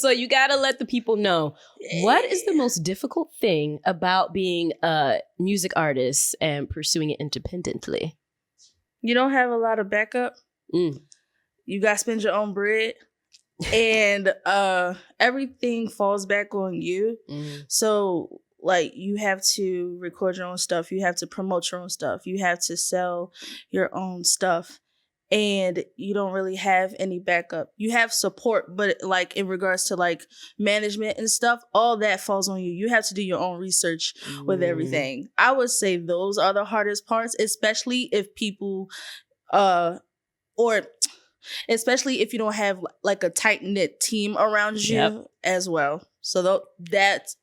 So you got to let the people know, what is the most difficult thing about being a music artist and pursuing it independently? You don't have a lot of backup. You got to spend your own bread. And everything falls back on you. So like you have to record your own stuff. You have to promote your own stuff. You have to sell your own stuff. And you don't really have any backup. You have support, but like in regards to like management and stuff, all that falls on you. You have to do your own research with everything. I would say those are the hardest parts, especially if people especially if you don't have like a tight-knit team around you as well. So that's,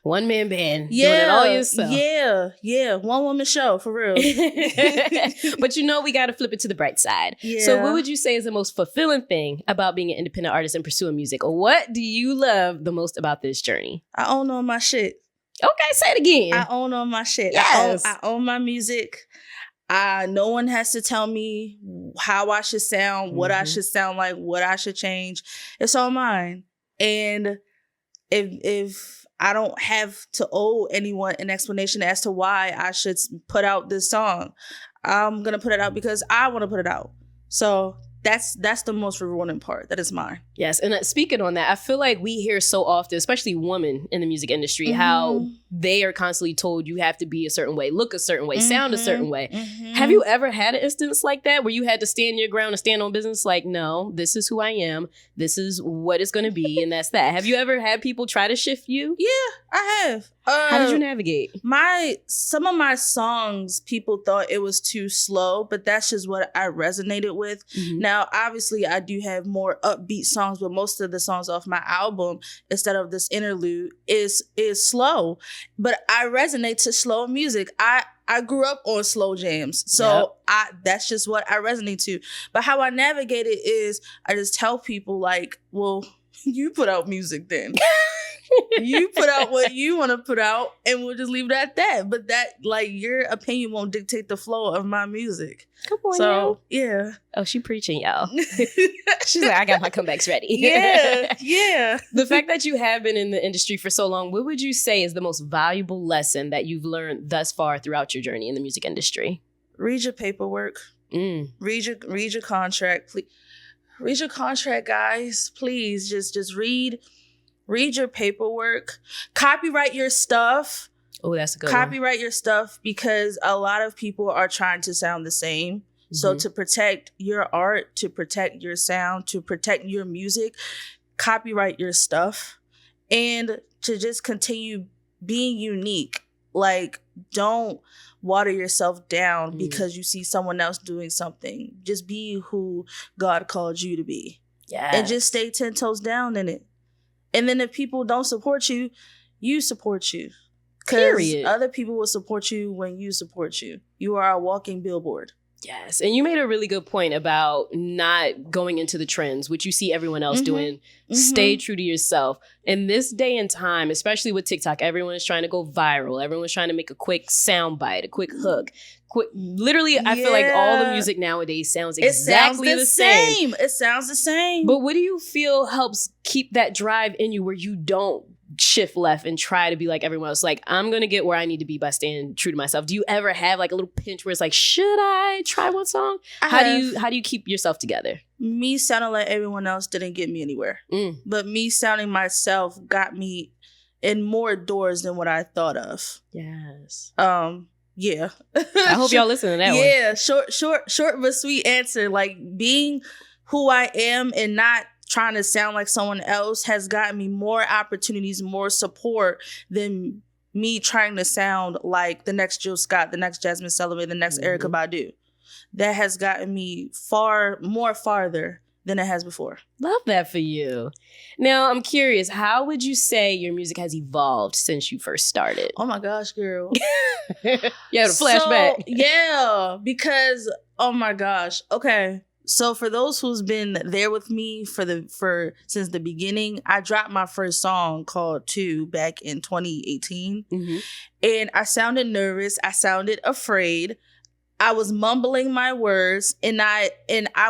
one man band, doing it all yourself. Yeah. One woman show, for real. But we got to flip it to the bright side. Yeah. So what would you say is the most fulfilling thing about being an independent artist and pursuing music? Or what do you love the most about this journey? I own all my shit. Okay, say it again. I own all my shit. Yes. I own my music. No one has to tell me how I should sound, what I should sound like, what I should change. It's all mine. And if I don't have to owe anyone an explanation as to why I should put out this song, I'm going to put it out because I want to put it out. So that's the most rewarding part. That is mine. Yes. And speaking on that, I feel like we hear so often, especially women in the music industry, how they are constantly told you have to be a certain way, look a certain way, sound a certain way. Have you ever had an instance like that where you had to stand your ground and stand on business? Like, no, this is who I am. This is what it's going to be. And that's that. Have you ever had people try to shift you? Yeah, I have. How did you navigate? Some of my songs, people thought it was too slow, but that's just what I resonated with. Now, obviously, I do have more upbeat songs, but most of the songs off my album, instead of this interlude, is slow. But I resonate to slow music. I grew up on slow jams, so that's just what I resonate to. But how I navigate it is I just tell people like, well, you put out music then. You put out what you want to put out, and we'll just leave it at that. But that, like, your opinion won't dictate the flow of my music. Come on, so yeah. Oh, she preaching, y'all. She's like, I got my comebacks ready. Yeah. The fact that you have been in the industry for so long, what would you say is the most valuable lesson that you've learned thus far throughout your journey in the music industry? Read your paperwork. Read your contract. Please. Read your contract, guys. Please, just read your paperwork. Copyright your stuff. Oh, that's a good Copyright your stuff, because a lot of people are trying to sound the same. So to protect your art, to protect your sound, to protect your music, copyright your stuff. And to just continue being unique. Like, don't water yourself down because you see someone else doing something. Just be who God called you to be. Yeah. And just stay 10 toes down in it. And then if people don't support you, you support you. Because other people will support you when you support you. You are a walking billboard. Yes. And you made a really good point about not going into the trends, which you see everyone else doing. Stay true to yourself. In this day and time, especially with TikTok, everyone is trying to go viral. Everyone's trying to make a quick sound bite, a quick hook. Literally, I feel like all the music nowadays sounds exactly the same. It sounds the same. But what do you feel helps keep that drive in you where you don't shift left and try to be like everyone else? Like, I'm going to get where I need to be by staying true to myself. Do you ever have like a little pinch where it's like, should I try one song? How do you keep yourself together? Me sounding like everyone else didn't get me anywhere. But me sounding myself got me in more doors than what I thought of. Yes. Yeah. I hope y'all listen to that one. Yeah. Short but sweet answer. Like, being who I am and not trying to sound like someone else has gotten me more opportunities, more support than me trying to sound like the next Jill Scott, the next Jasmine Sullivan, the next Erykah Badu. That has gotten me farther than it has before. Love that for you. Now, I'm curious, how would you say your music has evolved since you first started? Oh my gosh, girl. Yeah, the flashback. Yeah, because, oh my gosh. Okay. So for those who's been there with me since the beginning, I dropped my first song called 2 back in 2018. And I sounded nervous. I sounded afraid. I was mumbling my words, and I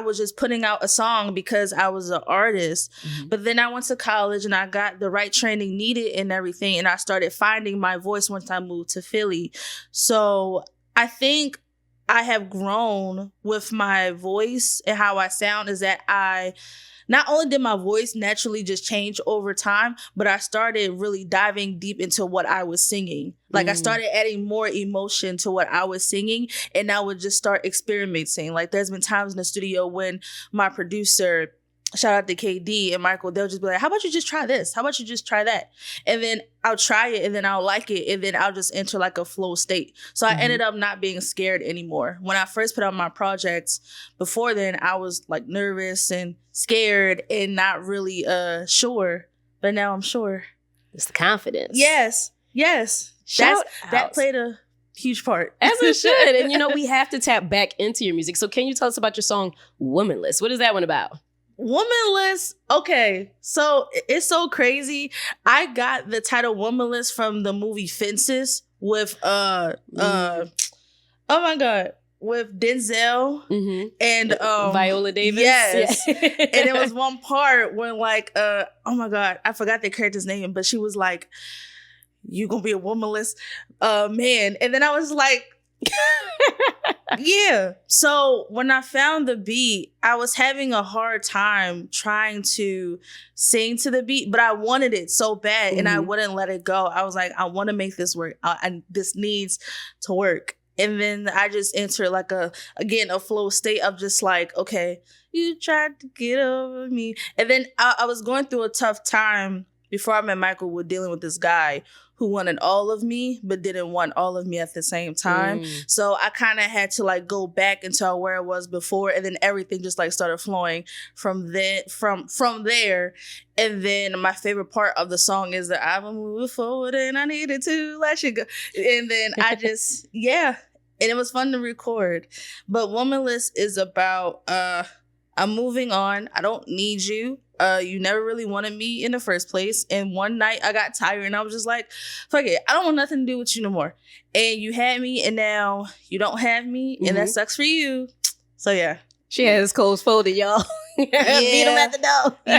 was just putting out a song because I was an artist. Mm-hmm. But then I went to college and I got the right training needed and everything, and I started finding my voice once I moved to Philly. So I think I have grown with my voice and how I sound is that not only did my voice naturally just change over time, but I started really diving deep into what I was singing. Like I started adding more emotion to what I was singing, and I would just start experimenting. Like there's been times in the studio when my producer, shout out to KD and Michael, they'll just be like, how about you just try this? How about you just try that? And then I'll try it, and then I'll like it, and then I'll just enter like a flow state. So I ended up not being scared anymore. When I first put out my projects, before then, I was like nervous and scared and not really sure. But now I'm sure. It's the confidence. Yes. That played a huge part. As it should. And we have to tap back into your music. So can you tell us about your song, Womanless? What is that one about? Womanless. Okay, so it's so crazy. I got the title Womanless from the movie Fences with oh my god, with Denzel and Viola Davis. Yes. Yeah. And there was one part when like oh my god, I forgot the character's name, but she was like, "You gonna be a womanless man," and then I was like. Yeah. So when I found the beat, I was having a hard time trying to sing to the beat, but I wanted it so bad and I wouldn't let it go. I was like, I want to make this work. And this needs to work. And then I just entered like a flow state of just like, okay, you tried to get over me. And then I was going through a tough time before I met Michael with dealing with this guy who wanted all of me, but didn't want all of me at the same time. So I kind of had to like go back into where I was before, and then everything just like started flowing from there. And then my favorite part of the song is that I'm moving forward and I needed to let you go. And then I just, yeah. And it was fun to record. But Womanless is about, I'm moving on. I don't need you. You never really wanted me in the first place. And one night I got tired and I was just like, fuck it. I don't want nothing to do with you no more. And you had me and now you don't have me. And that sucks for you. So yeah. She has clothes folded, y'all. Beat them at the door. Yeah.